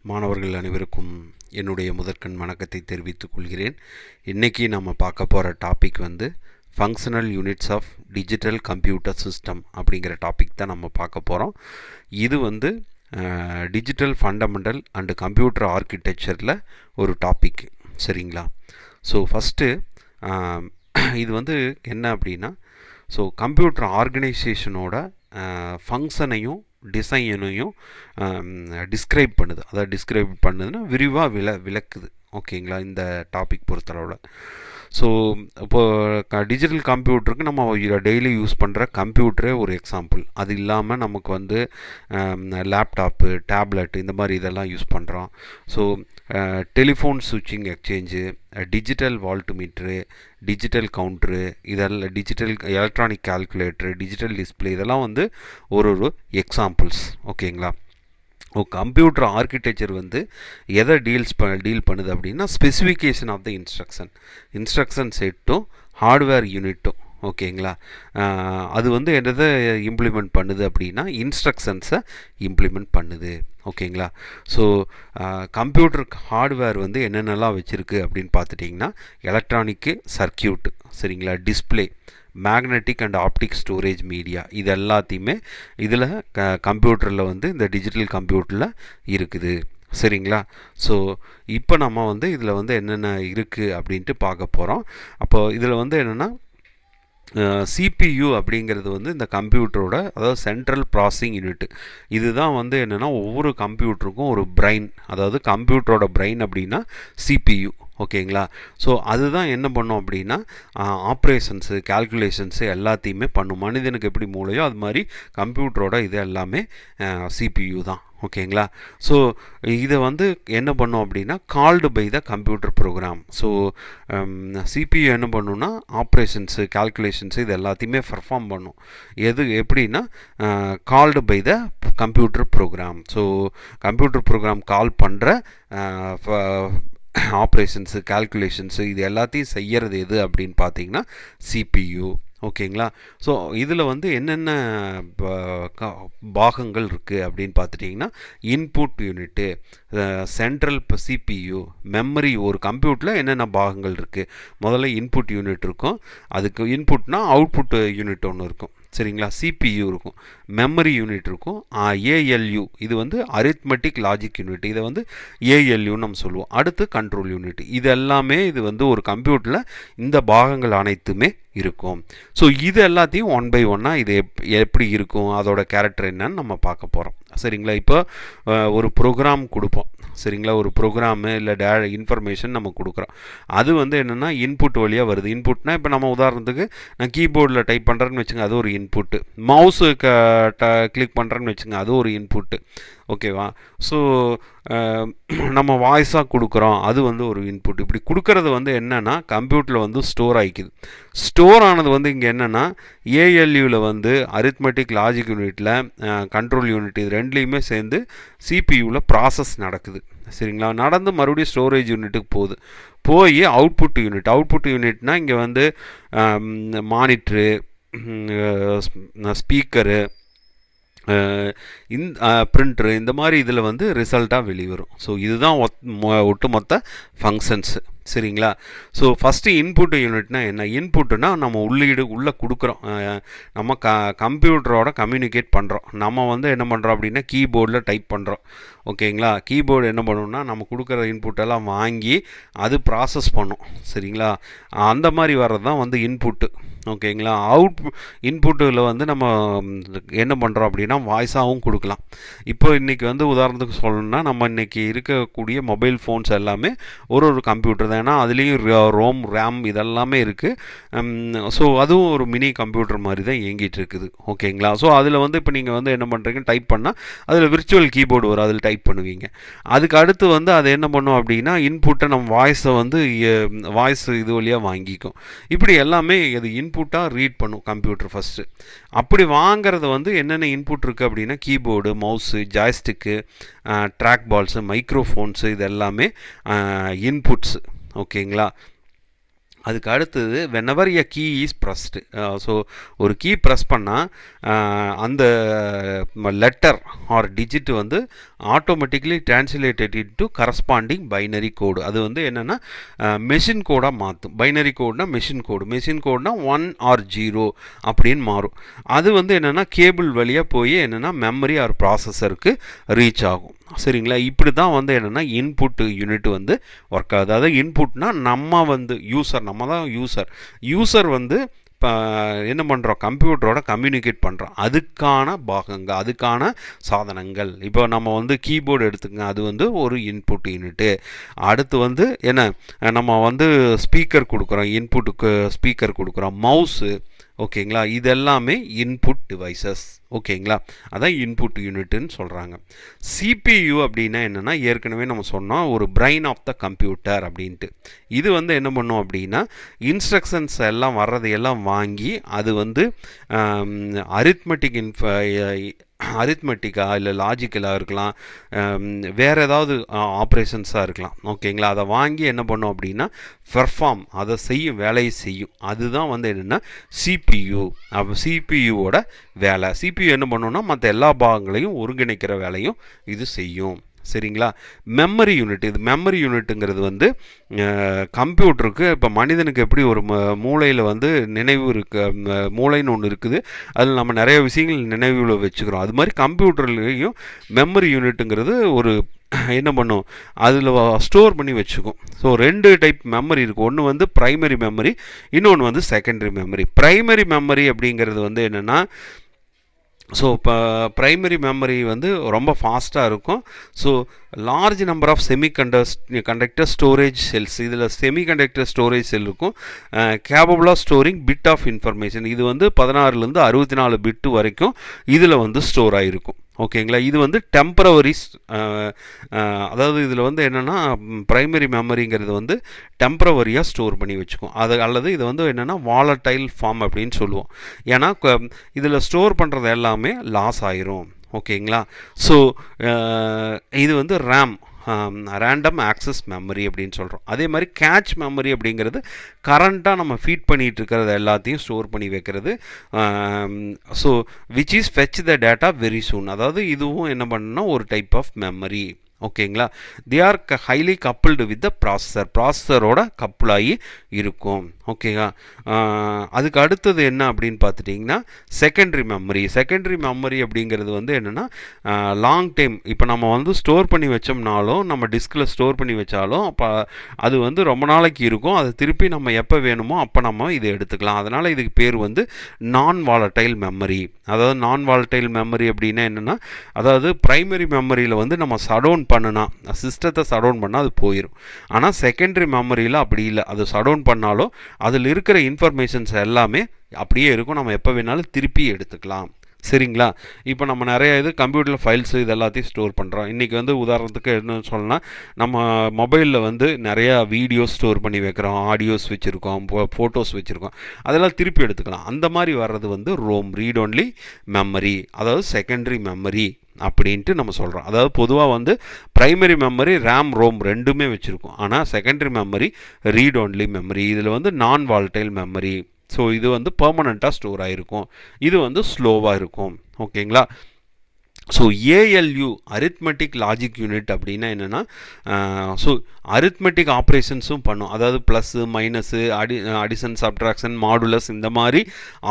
மாணவர்கள் அனைவருக்கும் என்னுடைய முதற்கண் வணக்கத்தை தெரிவித்துக் கொள்கிறேன். இன்றைக்கி நம்ம பார்க்க போகிற டாபிக் வந்து functional units of digital computer system அப்படிங்கிற டாபிக் தான் நம்ம பார்க்க போகிறோம். இது வந்து டிஜிட்டல் ஃபண்டமெண்டல் அண்டு கம்ப்யூட்டர் ஆர்கிடெக்சரில் ஒரு டாபிக். சரிங்களா? ஸோ ஃபஸ்ட்டு இது வந்து என்ன அப்படின்னா, ஸோ கம்ப்யூட்டர் ஆர்கனைசேஷனோட ஃபங்க்ஷனையும் டிசைனையும் டிஸ்கிரைப் பண்ணுது. அதாவது டிஸ்கிரைப் பண்ணுதுன்னா விரிவாக விளக்குது. ஓகேங்களா? இந்த டாபிக் பொறுத்தளவில். ஸோ இப்போது டிஜிட்டல் கம்ப்யூட்டருக்கு நம்ம டெய்லி யூஸ் பண்ணுற கம்ப்யூட்டரே ஒரு எக்ஸாம்பிள். அது இல்லாமல் நமக்கு வந்து லேப்டாப்பு, டேப்லெட் இந்த மாதிரி இதெல்லாம் யூஸ் பண்ணுறோம். ஸோ டெலிஃபோன் சுவிட்சிங் எக்ஸ்சேஞ்சு, டிஜிட்டல் வால்ட்மீட்ரு, டிஜிட்டல் கவுண்ட்ரு, இதெல்லாம் digital electronic calculator, digital display, இதெல்லாம் வந்து ஒரு எக்ஸாம்பிள்ஸ். ஓகேங்களா? கம்ப்யூட்டர் ஆர்கிடெக்சர் வந்து எதை டீல் பண்ணுது அப்படின்னா, ஸ்பெசிஃபிகேஷன் ஆஃப் த இன்ஸ்ட்ரக்ஷன் செட்டும் ஹார்ட்வேர் யூனிட்டும். ஓகேங்களா? அது வந்து எதை இம்ப்ளிமெண்ட் பண்ணுது அப்படின்னா, இன்ஸ்ட்ரக்ஷன்ஸை இம்ப்ளிமெண்ட் பண்ணுது. ஓகேங்களா? ஸோ கம்ப்யூட்டர் ஹார்ட்வேர் வந்து என்னென்னலாம் வச்சுருக்கு அப்படின்னு பார்த்துட்டிங்கன்னா, எலக்ட்ரானிக்கு சர்க்கியூட், சரிங்களா, display, magnetic and optic storage media, இது எல்லாத்தையுமே இதில் கம்ப்யூட்டரில் வந்து இந்த டிஜிட்டல் கம்ப்யூட்டரில் இருக்குது. சரிங்களா? ஸோ இப்போ நம்ம வந்து இதில் வந்து என்னென்ன இருக்குது அப்படின்ட்டு பார்க்க போகிறோம். அப்போ இதில் வந்து என்னென்னா, சிபியு அப்படிங்கிறது வந்து இந்த கம்ப்யூட்டரோட, அதாவது சென்ட்ரல் ப்ராசஸிங் யூனிட். இதுதான் வந்து என்னென்னா ஒவ்வொரு கம்ப்யூட்டருக்கும் ஒரு பிரைன், அதாவது கம்ப்யூட்டரோட பிரைன் அப்படின்னா சிபியு. ஓகேங்களா? ஸோ அதுதான் என்ன பண்ணும் அப்படின்னா, ஆப்ரேஷன்ஸு, கால்குலேஷன்ஸு எல்லாத்தையுமே பண்ணும். மனிதனுக்கு எப்படி மூளையோ அது மாதிரி கம்ப்யூட்டரோட இது எல்லாமே சிபியு தான். ஓகேங்களா? ஸோ இதை வந்து என்ன பண்ணும் அப்படின்னா, called by the computer program. So CPU என்ன பண்ணுன்னா, ஆப்ரேஷன்ஸு, கால்குலேஷன்ஸு இது எல்லாத்தையுமே பர்ஃபார்ம் பண்ணும். எப்படின்னா, called by the computer program. So computer program call பண்ணுற ஆப்ரேஷன்ஸு, கால்குலேஷன்ஸு இது எல்லாத்தையும் செய்கிறது எது அப்படின்னு பார்த்தீங்கன்னா சிபியு. ஓகேங்களா? ஸோ இதில் வந்து என்னென்ன பாகங்கள் இருக்குது அப்படின்னு பார்த்துட்டிங்கன்னா, input unit, central CPU, memory. ஒரு கம்ப்யூட்டரில் என்னென்ன பாகங்கள் இருக்குது? முதல்ல இன்புட் யூனிட் இருக்கும். அதுக்கு இன்புட்னா அவுட்புட் யூனிட் ஒன்று இருக்கும். சரிங்களா? சிபியு இருக்கும், மெமரி யூனிட் இருக்கும், ஏஎல்யூ இது வந்து அரித்மெட்டிக் லாஜிக் யூனிட், இதை வந்து ஏஎல்யூன்னு நம்ம சொல்லுவோம். அடுத்து கண்ட்ரோல் யூனிட். இது எல்லாமே இது வந்து ஒரு கம்ப்யூட்டரில் இந்த பாகங்கள் அனைத்துமே இருக்கும். ஸோ இது எல்லாத்தையும் ஒன் பை ஒன்னாக இது எப்படி இருக்கும், அதோட கேரக்டர் என்னன்னு நம்ம பார்க்க போகிறோம். சரிங்களா? இப்போ ஒரு ப்ரோக்ராம் கொடுப்போம். சரிங்களா? ஒரு ப்ரோக்ராமு இல்லை இன்ஃபர்மேஷன் நம்ம கொடுக்குறோம். அது வந்து என்னென்னா இன்புட் வழியாக வருது. இன்புட்னா இப்போ நம்ம உதாரணத்துக்கு நான் கீபோர்டில் டைப் பண்ணுறேன்னு வச்சுங்க, அது ஒரு இன்புட்டு. மவுஸு கிளிக் பண்ணுறேன்னு வச்சுங்க, அது ஒரு இன்புட்டு. ஓகேவா? ஸோ நம்ம வாய்ஸாக கொடுக்குறோம், அது வந்து ஒரு இன்புட். இப்படி கொடுக்கறது வந்து என்னென்னா கம்ப்யூட்டரில் வந்து ஸ்டோர் ஆகிக்குது. ஸ்டோர் ஆனது வந்து இங்கே என்னென்னா ஏஎல்யூவில் வந்து அரித்மெட்டிக் லாஜிக் யூனிட்டில், கண்ட்ரோல் யூனிட், இது ரெண்டுலேயுமே சேர்ந்து சிபியூவில் ப்ராசஸ் நடக்குது. சரிங்களா? நடந்து மறுபடியும் ஸ்டோரேஜ் யூனிட்டுக்கு போய் அவுட்புட் யூனிட்னால் இங்கே வந்து மானிட்ரு, ஸ்பீக்கரு, பிரிண்டரு, இந்த மாதிரி இதில் வந்து ரிசல்ட்டாக வெளிவரும். ஸோ இதுதான் ஒட்டுமொத்த ஃபங்க்ஷன்ஸு. சரிங்களா? ஸோ ஃபஸ்ட்டு இன்புட் யூனிட்னா என்ன? இன்புட்டுனா நம்ம உள்ளே கொடுக்குறோம். நம்ம கம்ப்யூட்டரோட கம்யூனிகேட் பண்ணுறோம். நம்ம வந்து என்ன பண்ணுறோம் அப்படின்னா கீபோர்டில் டைப் பண்ணுறோம். ஓகேங்களா? கீபோர்டு என்ன பண்ணணும்னா நம்ம கொடுக்குற இன்புட்டெல்லாம் வாங்கி அது ப்ராசஸ் பண்ணும். சரிங்களா? அந்த மாதிரி வர்றது தான் வந்து இன்புட்டு. ஓகேங்களா? இன்புட்டில் வந்து நம்ம என்ன பண்ணுறோம் அப்படின்னா வாய்ஸாகவும் கொடுக்கலாம். இப்போ இன்றைக்கி வந்து உதாரணத்துக்கு சொல்லணும்னா, நம்ம இன்றைக்கி இருக்கக்கூடிய மொபைல் ஃபோன்ஸ் எல்லாமே ஒரு கம்ப்யூட்டர் தான். ஏன்னா அதுலேயும் ரோம், ரேம் இதெல்லாமே இருக்குது. ஸோ அதுவும் ஒரு மினி கம்ப்யூட்டர் மாதிரி தான் இயங்கிட்டு இருக்குது. ஓகேங்களா? ஸோ அதில் வந்து இப்போ நீங்கள் வந்து என்ன பண்ணுறீங்க, டைப் பண்ணால் அதில் விர்ச்சுவல் கீபோர்டு வரும், அதில் டைப் பண்ணுவீங்க. அதுக்கு அடுத்து வந்து அது என்ன பண்ணும் அப்படின்னா இன்புட்டை நம்ம வாய்ஸை வந்து வாய்ஸ் இது வழியாக வாங்கிக்கும். இப்படி எல்லாமே அது இன்புட்டாக ரீட் பண்ணும் கம்ப்யூட்டர் ஃபஸ்ட்டு. அப்படி வாங்கிறது வந்து என்னென்ன இன்புட் இருக்குது அப்படின்னா keyboard, mouse, joystick, track balls, microphones, இது எல்லாமே இன்புட்ஸு. ஓகேங்களா? அதுக்கு அடுத்தது whenever a key is pressed, so ஒரு கீ ப்ரெஸ் பண்ணால் அந்த லெட்டர் ஆர் டிஜிட் வந்து automatically translated into corresponding binary code. அது வந்து என்னென்னா மெஷின் கோடாக மாற்றும். பைனரி கோடுனா மெஷின் கோடுனா 1 or 0 அப்படின்னு மாறும். அது வந்து என்னென்னா கேபிள் வழியாக போய் என்னென்னா மெமரி ஆர் ப்ராசஸருக்கு ரீச் ஆகும். சரிங்களா? இப்படி தான் வந்து என்னென்னா இன்புட் யூனிட் வந்து ஒர்க் ஆகுது. அதாவது இன்புட்னா நம்ம வந்து நம்ம தான் யூசர் வந்து இப்போ என்ன பண்ணுறோம், கம்ப்யூட்டரோட கம்யூனிகேட் பண்ணுறோம். அதுக்கான பாகங்கள், அதுக்கான சாதனங்கள். இப்போ நம்ம வந்து கீபோர்டு எடுத்துக்கங்க, அது வந்து ஒரு இன்புட் யூனிட்டு. அடுத்து வந்து என்ன, நம்ம வந்து ஸ்பீக்கர் கொடுக்குறோம், இன்புட்டுக்கு ஸ்பீக்கர் கொடுக்குறோம். மவுஸு, ஓகேங்களா, இது எல்லாமே இன்புட் டிவைசஸ். ஓகேங்களா, அதான் இன்புட் யூனிட்டுன்னு சொல்கிறாங்க. சிபியு அப்படின்னா என்னென்னா, ஏற்கனவே நம்ம சொன்னோம், ஒரு பிரெயின் ஆஃப் த கம்ப்யூட்டர் அப்படின்ட்டு. இது வந்து என்ன பண்ணும் அப்படின்னா, இன்ஸ்ட்ரக்ஷன்ஸ் எல்லாம் வர்றதையெல்லாம் வாங்கி அது வந்து அரித்மெட்டிக்காக இல்லை லாஜிக்கலாக இருக்கலாம், வேறு ஏதாவது ஆப்ரேஷன்ஸாக இருக்கலாம். ஓகேங்களா, அதை வாங்கி என்ன பண்ணும் அப்படின்னா பெர்ஃபார்ம், அதை செய்யும், வேலையை செய்யும். அதுதான் வந்து என்னென்னா சிபியு. அப்போ சிபியுவோட வேலை. சிபியு என்ன பண்ணுன்னா மற்ற எல்லா பாகங்களையும் ஒருங்கிணைக்கிற வேலையும் இது செய்யும். சரிங்களா? Memory unit. இது மெமரி யூனிட்டுங்கிறது வந்து கம்ப்யூட்டருக்கு, இப்போ மனிதனுக்கு எப்படி ஒரு மூளையில் வந்து நினைவு மூளைன்னு ஒன்று இருக்குது, அதில் நம்ம நிறைய விஷயங்கள் நினைவில் வச்சுக்கிறோம். அது மாதிரி கம்ப்யூட்டர்லேயும் மெமரி யூனிட்டுங்கிறது ஒரு என்ன பண்ணும், அதில் ஸ்டோர் பண்ணி வச்சுக்கும். ஸோ 2 டைப் மெமரி இருக்குது. ஒன்று வந்து ப்ரைமரி மெமரி, இன்னொன்று வந்து செகண்டரி மெமரி. ப்ரைமரி மெமரி அப்படிங்கிறது வந்து என்னென்னா, ஸோ இப்போ ப்ரைமரி மெமரி வந்து ரொம்ப ஃபாஸ்ட்டாக இருக்கும். So large number of conductor storage cells, இதில் செமிகண்டக்டர் ஸ்டோரேஜ் செல் இருக்கும். Capable of storing bit of information, இது வந்து 16லேருந்து 64 பிட்டு வரைக்கும் இதில் வந்து ஸ்டோர் ஆகிருக்கும். ஓகேங்களா, இது வந்து டெம்பரவரிஸ். அதாவது இதில் வந்து என்னென்னா ப்ரைமரி மெமரிங்கிறது வந்து டெம்பரவரியாக ஸ்டோர் பண்ணி வச்சுக்கும். அது அல்லது இது வந்து என்னென்னா வாலடைல் ஃபார்ம் அப்படின்னு சொல்லுவோம். ஏன்னா இதில் ஸ்டோர் பண்ணுறது எல்லாமே லாஸ் ஆயிரும். ஓகேங்களா, ஸோ இது வந்து ரேண்டம் ஆக்சஸ் மெமரி அப்படின்னு சொல்கிறோம். அதே மாதிரி கேட்ச் மெமரி அப்படிங்கிறது கரண்ட்டாக நம்ம ஃபீட் பண்ணிகிட்டு இருக்கிறது எல்லாத்தையும் ஸ்டோர் பண்ணி வைக்கிறது. So which is fetch the data very soon. அதாவது இதுவும் என்ன பண்ணணும்னா ஒரு டைப் ஆஃப் மெமரி. ஓகேங்களா, they are highly coupled with the ப்ராசஸரோட கப்புளாகி இருக்கும். ஓகேங்களா, அதுக்கு அடுத்தது என்ன அப்படின்னு பார்த்துட்டிங்கன்னா செகண்டரி மெமரி அப்படிங்கிறது வந்து என்னென்னா லாங் டைம், இப்போ நம்ம வந்து ஸ்டோர் பண்ணி வச்சோம்னாலும், நம்ம டிஸ்கில் ஸ்டோர் பண்ணி வச்சாலும் அப்போ அது வந்து ரொம்ப நாளைக்கு இருக்கும். அது திருப்பி நம்ம எப்போ வேணுமோ அப்போ நம்ம இதை எடுத்துக்கலாம். அதனால் இதுக்கு பேர் வந்து நான் வாலடைல் மெமரி. அதாவது நான் வாலடைல் மெமரி அப்படின்னா என்னென்னா, அதாவது ப்ரைமரி மெமரியில் வந்து நம்ம ஷடவுன் பண்ணுனா, சிஸ்டத்தை ஷடவுன் பண்ணால் அது போயிடும். ஆனால் செகண்டரி மெமரியில் அப்படி இல்லை. அது ஷடவுன் பண்ணாலும் அதில் இருக்கிற இன்ஃபர்மேஷன்ஸ் எல்லாமே அப்படியே இருக்கும். நம்ம எப்போ வேணாலும் திருப்பி எடுத்துக்கலாம். சரிங்களா, இப்போ நம்ம நிறைய கம்ப்யூட்டரில் ஃபைல்ஸு இது எல்லாத்தையும் ஸ்டோர் பண்ணுறோம். இன்றைக்கி வந்து உதாரணத்துக்கு என்ன சொல்லலாம், நம்ம மொபைலில் வந்து நிறையா வீடியோஸ் ஸ்டோர் பண்ணி வைக்கிறோம், ஆடியோஸ் வச்சுருக்கோம், ஃபோட்டோஸ் வச்சுருக்கோம், அதெல்லாம் திருப்பி எடுத்துக்கலாம். அந்த மாதிரி வர்றது வந்து ரீட் ஒன்லி மெமரி, அதாவது செகண்டரி மெமரி அப்படின்ட்டு நம்ம சொல்கிறோம். அதாவது பொதுவாக வந்து ப்ரைமரி மெமரி ரோம் ரெண்டுமே வச்சுருக்கோம். ஆனால் secondary memory read only memory. இதில் வந்து நான் வாலடைல் மெமரி. ஸோ இது வந்து பெர்மனண்ட்டாக ஸ்டோர் ஆகிருக்கும், இது வந்து ஸ்லோவாக இருக்கும். ஓகேங்களா, so ALU arithmetic logic unit அப்படின்னா என்னென்னா, ஸோ அரித்மெட்டிக் ஆப்ரேஷன்ஸும் பண்ணும். அதாவது plus minus addition subtraction modulus இந்த மாதிரி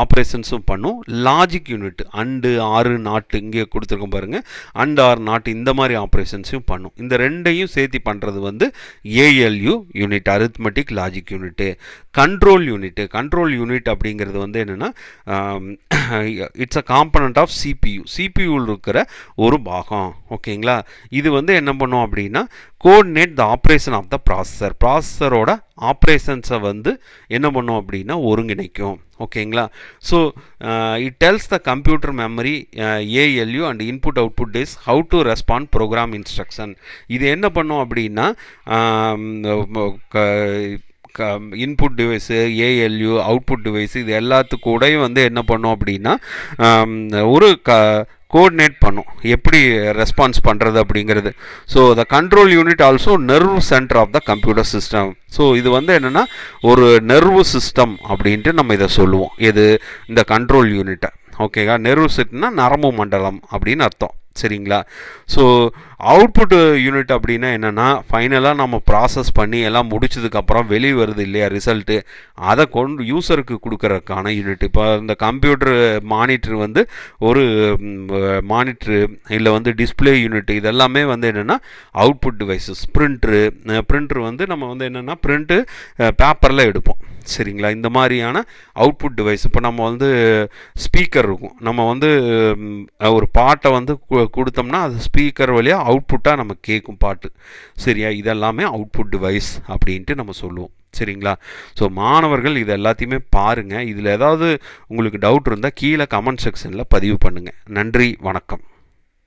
ஆப்ரேஷன்ஸும் பண்ணும். லாஜிக் யூனிட் அண்டு ஆறு நாட்டு இங்கே கொடுத்துருக்கோம் பாருங்கள், அண்டு ஆர் நாட்டு இந்த மாதிரி ஆப்ரேஷன்ஸையும் பண்ணும். இந்த ரெண்டையும் சேர்த்து பண்ணுறது வந்து ALU unit, arithmetic logic unit. Control unit அப்படிங்கிறது வந்து என்னென்னா, இட்ஸ் அ காம்பனண்ட் ஆஃப் சிபியூவில் இருக்கிற ஒரு பாகம். ஓகேங்களா, இது வந்து என்ன பண்ணும் அப்படின்னா coordinate the operation of the ப்ராசஸரோட ஆப்ரேஷன்ஸை வந்து என்ன பண்ணும் அப்படின்னா ஒருங்கிணைக்கும். ஓகேங்களா, so it tells the computer memory ALU and input output is how to respond program instruction. இது என்ன பண்ணும் அப்படின்னா input device, ALU, output device, இது எல்லாத்துக்கூடையும் வந்து என்ன பண்ணோம் அப்படின்னா ஒரு கோஆர்டினேட் பண்ணும், எப்படி ரெஸ்பான்ஸ் பண்ணுறது அப்படிங்கிறது. So the control unit also nerve centre of the computer system. So இது வந்து என்னென்னா ஒரு நர்வு சிஸ்டம் அப்படின்ட்டு நம்ம இதை சொல்லுவோம், இது இந்த கண்ட்ரோல் யூனிட்டை. ஓகேங்களா, நர்வு சிஸ்டம்னா நரம்பு மண்டலம் அப்படின்னு அர்த்தம். சரிங்களா. ஸோ அவுட்புட் யூனிட் அப்படின்னா என்னென்னா, ஃபைனலாக நம்ம ப்ராசஸ் பண்ணி எல்லாம் முடிச்சதுக்கப்புறம் வெளியே வருது இல்லையா ரிசல்ட்டு, அதை கொண்டு யூஸருக்கு கொடுக்கறதுக்கான யூனிட். இப்போ இந்த கம்ப்யூட்டர் மானிட்ரு வந்து ஒரு மானிட்ரு இல்லை வந்து டிஸ்பிளே யூனிட், இதெல்லாமே வந்து என்னென்னா அவுட்புட் டிவைசஸ். பிரிண்ட்ரு வந்து நம்ம வந்து என்னென்னா பிரிண்ட்டு பேப்பரில் எடுப்போம். சரிங்களா, இந்த மாதிரியான அவுட்புட் டிவைஸ். இப்போ நம்ம வந்து ஸ்பீக்கர் இருக்கும், நம்ம வந்து ஒரு பாட்டை வந்து கொடுத்தோம்னா அது ஸ்பீக்கர் வழியாக அவுட்புட்டாக நம்ம கேட்கும் பாட்டு. சரியா, இதெல்லாமே அவுட்புட் டிவைஸ் அப்படின்ட்டு நம்ம சொல்லுவோம். சரிங்களா. ஸோ மாணவர்கள் இது எல்லாத்தையுமே பாருங்கள். இதில் ஏதாவது உங்களுக்கு டவுட் இருந்தால் கீழே கமெண்ட் செக்ஷனில் பதிவு பண்ணுங்கள். நன்றி, வணக்கம்.